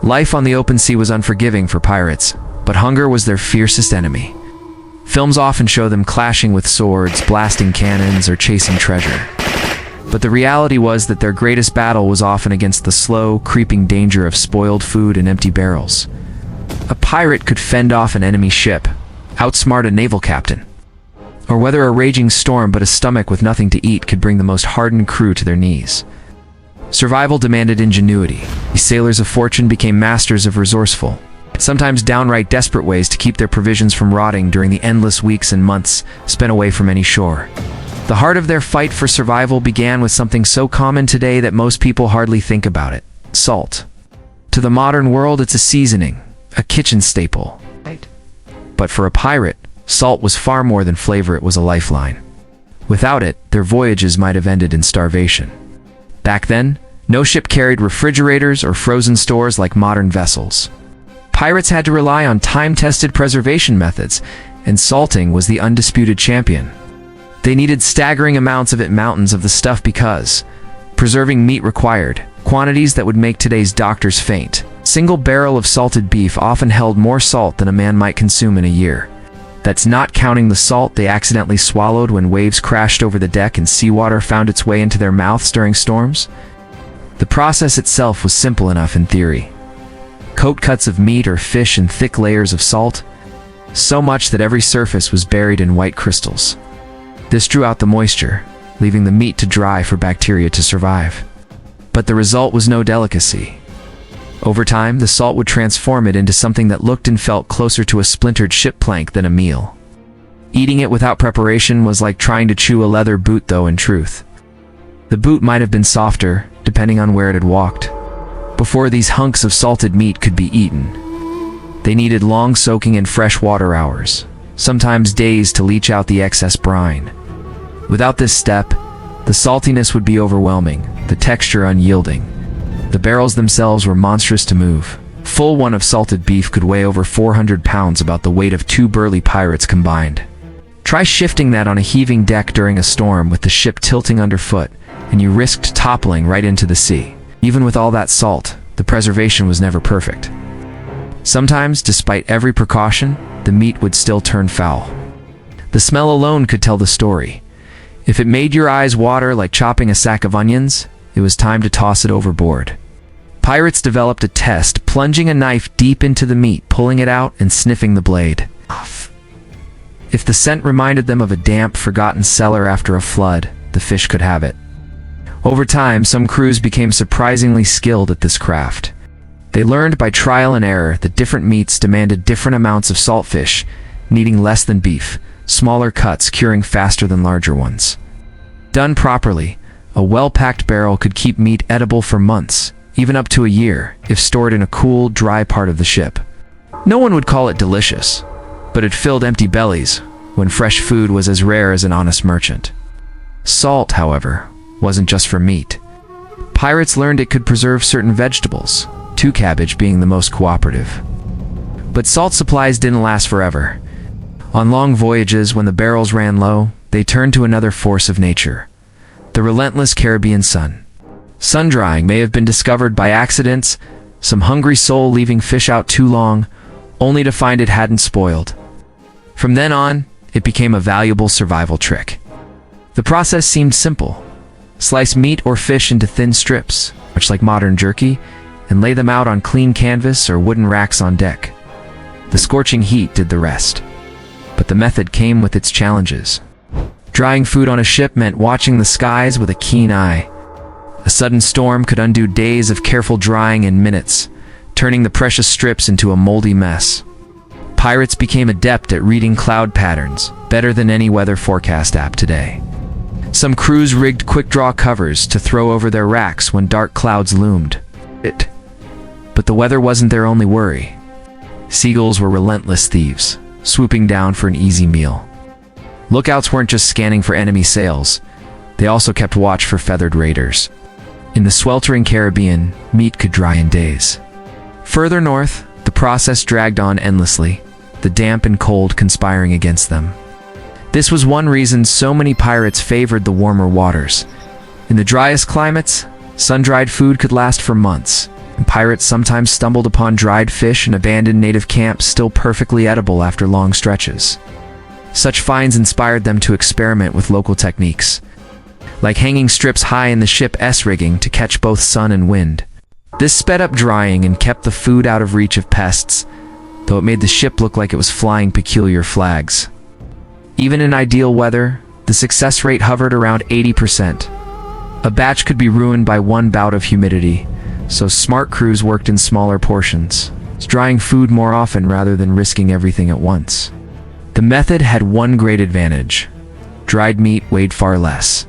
Life on the open sea was unforgiving for pirates, but hunger was their fiercest enemy. Films often show them clashing with swords, blasting cannons, or chasing treasure. But the reality was that their greatest battle was often against the slow, creeping danger of spoiled food and empty barrels. A pirate could fend off an enemy ship, outsmart a naval captain, or weather a raging storm, but a stomach with nothing to eat could bring the most hardened crew to their knees. Survival demanded ingenuity. These sailors of fortune became masters of resourceful, sometimes downright desperate ways to keep their provisions from rotting during the endless weeks and months spent away from any shore. The heart of their fight for survival began with something so common today that most people hardly think about it: salt. To the modern world, it's a seasoning, a kitchen staple. But for a pirate, salt was far more than flavor, it was a lifeline. Without it, their voyages might have ended in starvation. Back then, no ship carried refrigerators or frozen stores like modern vessels. Pirates had to rely on time-tested preservation methods, and salting was the undisputed champion. They needed staggering amounts of it, mountains of the stuff, because preserving meat required quantities that would make today's doctors faint. A single barrel of salted beef often held more salt than a man might consume in a year. That's not counting the salt they accidentally swallowed when waves crashed over the deck and seawater found its way into their mouths during storms. The process itself was simple enough in theory. Coat cuts of meat or fish in thick layers of salt, so much that every surface was buried in white crystals. This drew out the moisture, leaving the meat to dry for bacteria to survive. But the result was no delicacy. Over time, the salt would transform it into something that looked and felt closer to a splintered ship plank than a meal. Eating it without preparation was like trying to chew a leather boot, though in truth, the boot might have been softer, depending on where it had walked. Before these hunks of salted meat could be eaten, they needed long soaking in fresh water hours, sometimes days, to leach out the excess brine. Without this step, the saltiness would be overwhelming, the texture unyielding. The barrels themselves were monstrous to move. Full one of salted beef could weigh over 400 pounds, about the weight of 2 burly pirates combined. Try shifting that on a heaving deck during a storm with the ship tilting underfoot, and you risked toppling right into the sea. Even with all that salt, the preservation was never perfect. Sometimes, despite every precaution, the meat would still turn foul. The smell alone could tell the story. If it made your eyes water like chopping a sack of onions, it was time to toss it overboard. Pirates developed a test, plunging a knife deep into the meat, pulling it out, and sniffing the blade. If the scent reminded them of a damp, forgotten cellar after a flood, the fish could have it. Over time, some crews became surprisingly skilled at this craft. They learned by trial and error that different meats demanded different amounts of saltfish, needing less than beef, smaller cuts curing faster than larger ones. Done properly, a well-packed barrel could keep meat edible for months, even up to a year, if stored in a cool, dry part of the ship. No one would call it delicious, but it filled empty bellies when fresh food was as rare as an honest merchant. Salt, however, wasn't just for meat. Pirates learned it could preserve certain vegetables, cabbage being the most cooperative. But salt supplies didn't last forever. On long voyages, when the barrels ran low, they turned to another force of nature: the relentless Caribbean sun. Sun-drying may have been discovered by accidents, some hungry soul leaving fish out too long, only to find it hadn't spoiled. From then on, it became a valuable survival trick. The process seemed simple. Slice meat or fish into thin strips, much like modern jerky, and lay them out on clean canvas or wooden racks on deck. The scorching heat did the rest. But the method came with its challenges. Drying food on a ship meant watching the skies with a keen eye. A sudden storm could undo days of careful drying in minutes, turning the precious strips into a moldy mess. Pirates became adept at reading cloud patterns, better than any weather forecast app today. Some crews rigged quick-draw covers to throw over their racks when dark clouds loomed. But the weather wasn't their only worry. Seagulls were relentless thieves, swooping down for an easy meal. Lookouts weren't just scanning for enemy sails, they also kept watch for feathered raiders. In the sweltering Caribbean, meat could dry in days. Further north, the process dragged on endlessly, the damp and cold conspiring against them. This was one reason so many pirates favored the warmer waters. In the driest climates, sun-dried food could last for months, and pirates sometimes stumbled upon dried fish and abandoned native camps still perfectly edible after long stretches. Such finds inspired them to experiment with local techniques, like hanging strips high in the ship's rigging to catch both sun and wind. This sped up drying and kept the food out of reach of pests, though it made the ship look like it was flying peculiar flags. Even in ideal weather, the success rate hovered around 80%. A batch could be ruined by one bout of humidity, so smart crews worked in smaller portions, drying food more often rather than risking everything at once. The method had one great advantage: dried meat weighed far less,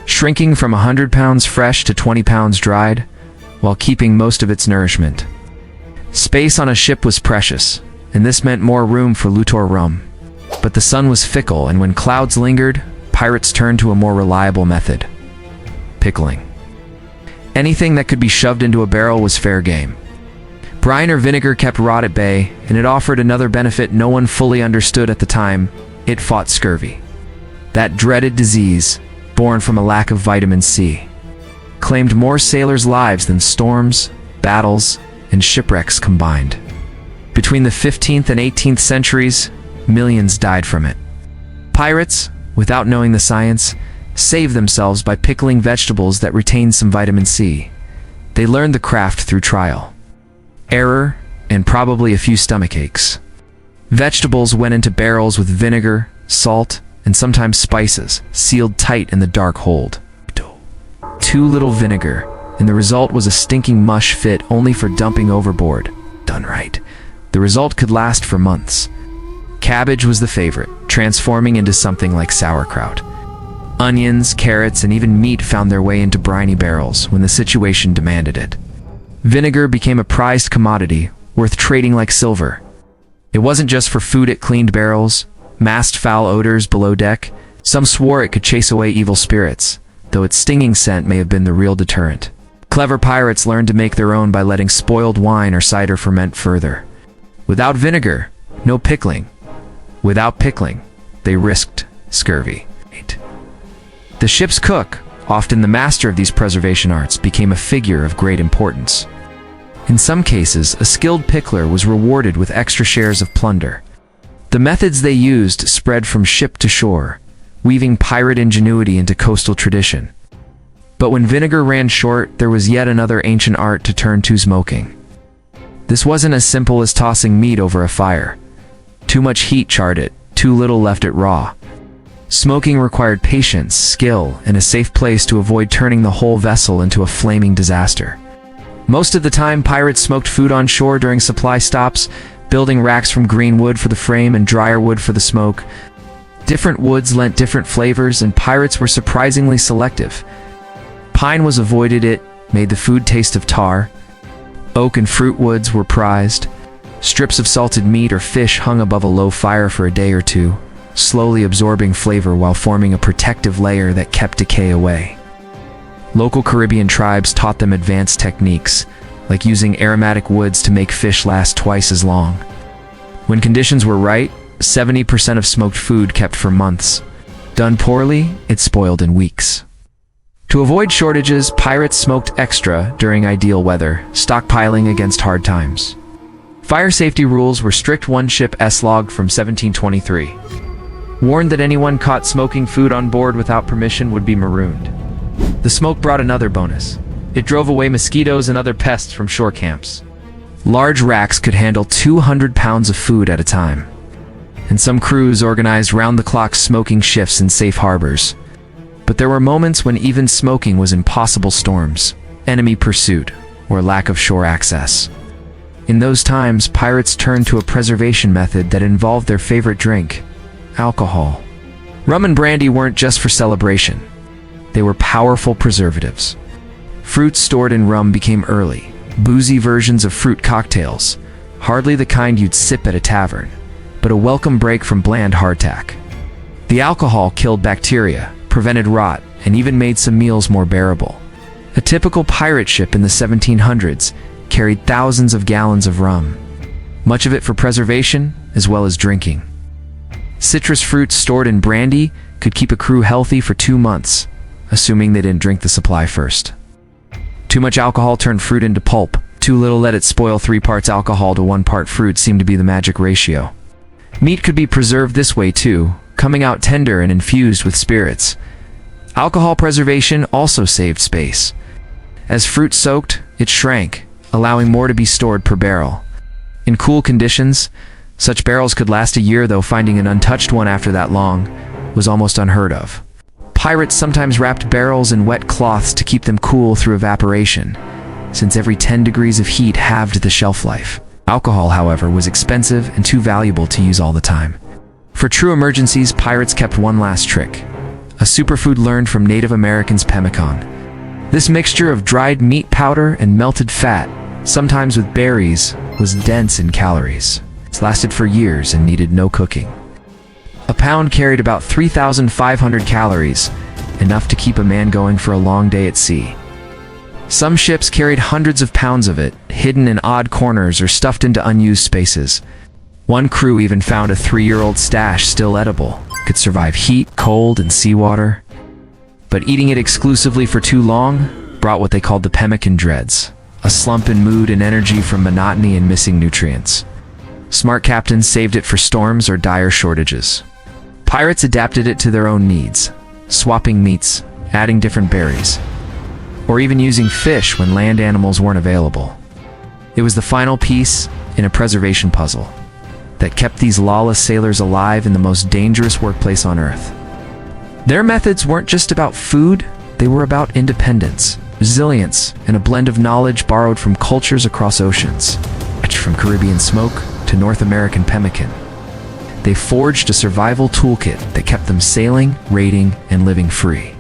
shrinking from 100 pounds fresh to 20 pounds dried, while keeping most of its nourishment. Space on a ship was precious, and this meant more room for Luthor rum. But the sun was fickle, and when clouds lingered, pirates turned to a more reliable method: pickling. Anything that could be shoved into a barrel was fair game. Brine or vinegar kept rot at bay, and it offered another benefit no one fully understood at the time: it fought scurvy. That dreaded disease, born from a lack of vitamin C, claimed more sailors' lives than storms, battles, and shipwrecks combined. Between the 15th and 18th centuries, millions died from it. Pirates, without knowing the science, saved themselves by pickling vegetables that retained some vitamin C. They learned the craft through trial, error, and probably a few stomach aches. Vegetables went into barrels with vinegar, salt, and sometimes spices, sealed tight in the dark hold. Too little vinegar, and the result was a stinking mush fit only for dumping overboard. Done right, the result could last for months. Cabbage was the favorite, transforming into something like sauerkraut. Onions, carrots, and even meat found their way into briny barrels when the situation demanded it. Vinegar became a prized commodity, worth trading like silver. It wasn't just for food, it cleaned barrels, masked foul odors below deck. Some swore it could chase away evil spirits, though its stinging scent may have been the real deterrent. Clever pirates learned to make their own by letting spoiled wine or cider ferment further. Without vinegar, no pickling. Without pickling, they risked scurvy. The ship's cook, often the master of these preservation arts, became a figure of great importance. In some cases, a skilled pickler was rewarded with extra shares of plunder. The methods they used spread from ship to shore, weaving pirate ingenuity into coastal tradition. But when vinegar ran short, there was yet another ancient art to turn to: smoking. This wasn't as simple as tossing meat over a fire. Too much heat charred it, too little left it raw. Smoking required patience, skill, and a safe place to avoid turning the whole vessel into a flaming disaster. Most of the time, pirates smoked food on shore during supply stops, building racks from green wood for the frame and drier wood for the smoke. Different woods lent different flavors, and pirates were surprisingly selective. Pine was avoided; it made the food taste of tar. Oak and fruit woods were prized. Strips of salted meat or fish hung above a low fire for a day or two, slowly absorbing flavor while forming a protective layer that kept decay away. Local Caribbean tribes taught them advanced techniques, like using aromatic woods to make fish last twice as long. When conditions were right, 70% of smoked food kept for months. Done poorly, it spoiled in weeks. To avoid shortages, pirates smoked extra during ideal weather, stockpiling against hard times. Fire safety rules were strict. One ship's log from 1723 warned that anyone caught smoking food on board without permission would be marooned. The smoke brought another bonus. It drove away mosquitoes and other pests from shore camps. Large racks could handle 200 pounds of food at a time, and some crews organized round-the-clock smoking shifts in safe harbors. But there were moments when even smoking was impossible: storms, enemy pursuit, or lack of shore access. In those times, pirates turned to a preservation method that involved their favorite drink: alcohol. Rum and brandy weren't just for celebration. They were powerful preservatives. Fruits stored in rum became early, boozy versions of fruit cocktails, hardly the kind you'd sip at a tavern, but a welcome break from bland hardtack. The alcohol killed bacteria, prevented rot, and even made some meals more bearable. A typical pirate ship in the 1700s carried thousands of gallons of rum, much of it for preservation as well as drinking. Citrus fruits stored in brandy could keep a crew healthy for 2 months, assuming they didn't drink the supply first. Too much alcohol turned fruit into pulp, Too little, let it spoil. 3 parts alcohol to 1 part fruit seemed to be the magic ratio. Meat could be preserved this way too, coming out tender and infused with spirits. Alcohol preservation also saved space. As fruit soaked, it shrank, allowing more to be stored per barrel. In cool conditions, such barrels could last a year, though finding an untouched one after that long was almost unheard of. Pirates sometimes wrapped barrels in wet cloths to keep them cool through evaporation, since every 10 degrees of heat halved the shelf life. Alcohol, however, was expensive and too valuable to use all the time. For true emergencies, pirates kept one last trick: a superfood learned from Native Americans, pemmican. This mixture of dried meat powder and melted fat, sometimes with berries, was dense in calories. It lasted for years and needed no cooking. A pound carried about 3,500 calories, enough to keep a man going for a long day at sea. Some ships carried hundreds of pounds of it, hidden in odd corners or stuffed into unused spaces. One crew even found a 3-year-old stash still edible. It could survive heat, cold, and seawater. But eating it exclusively for too long brought what they called the pemmican dreads, a slump in mood and energy from monotony and missing nutrients. Smart captains saved it for storms or dire shortages. Pirates adapted it to their own needs, swapping meats, adding different berries, or even using fish when land animals weren't available. It was the final piece in a preservation puzzle that kept these lawless sailors alive in the most dangerous workplace on Earth. Their methods weren't just about food, they were about independence, resilience, and a blend of knowledge borrowed from cultures across oceans. From Caribbean smoke to North American pemmican, they forged a survival toolkit that kept them sailing, raiding, and living free.